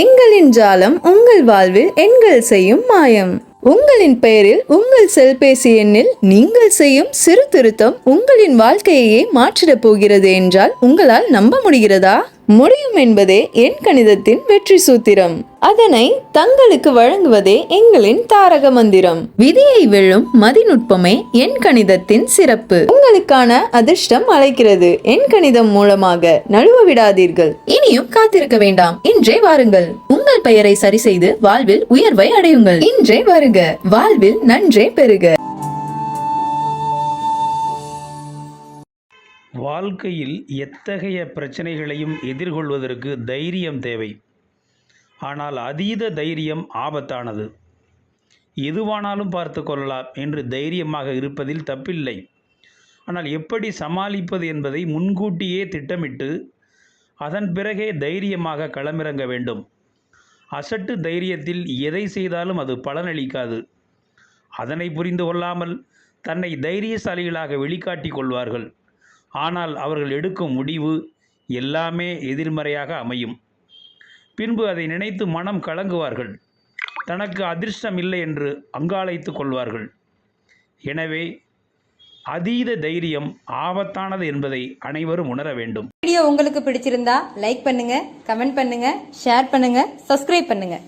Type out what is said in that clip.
எங்களின் ஜாலம் உங்கள் வாழ்வில் எண்கள் செய்யும் மாயம். உங்களின் பெயரில் உங்கள் செல்பேசி எண்ணில் நீங்கள் செய்யும் சிறு திருத்தம் உங்களின் வாழ்க்கையே மாற்றிடப் போகிறது என்றால் உங்களால் நம்ப முடிகிறதா? முடியும் என்பதே எண் கணிதத்தின் வெற்றி சூத்திரம். அதனை தங்களுக்கு வழங்குவதே எங்களின் தாரக மந்திரம். விதியை வெல்லும் மதிநுட்பமே எண் கணிதத்தின் சிறப்பு. உங்களுக்கான அதிர்ஷ்டம் அழைக்கிறது. எண் கணிதம் மூலமாக நழுவ விடாதீர்கள். இனியும் காத்திருக்க வேண்டாம், இன்றே வாருங்கள். உங்கள் பெயரை சரி செய்து வாழ்வில் உயர்வை அடையுங்கள். இன்றே வருக, வாழ்வில் நன்றே பெறுக. வாழ்க்கையில் எத்தகைய பிரச்சனைகளையும் எதிர்கொள்வதற்கு தைரியம் தேவை. ஆனால் அதீத தைரியம் ஆபத்தானது. எதுவானாலும் பார்த்து கொள்ளலாம் என்று தைரியமாக இருப்பதில் தப்பில்லை. ஆனால் எப்படி சமாளிப்பது என்பதை முன்கூட்டியே திட்டமிட்டு அதன் பிறகே தைரியமாக களமிறங்க வேண்டும். அசட்டு தைரியத்தில் எதை செய்தாலும் அது பலனளிக்காது. அதனை புரிந்து கொள்ளாமல் தன்னை தைரியசாலிகளாக வெளிக்காட்டி கொள்வார்கள். ஆனால் அவர்கள் எடுக்கும் முடிவு எல்லாமே எதிர்மறையாக அமையும். பின்பு அதை நினைத்து மனம் கலங்குவார்கள். தனக்கு அதிர்ஷ்டம் இல்லை என்று அங்காளைத்து கொள்வார்கள். எனவே அதீத தைரியம் ஆபத்தானது என்பதை அனைவரும் உணர வேண்டும். வீடியோ உங்களுக்கு பிடிச்சிருந்தா லைக் பண்ணுங்க, கமெண்ட் பண்ணுங்க, ஷேர் பண்ணுங்க, சப்ஸ்கிரைப் பண்ணுங்க.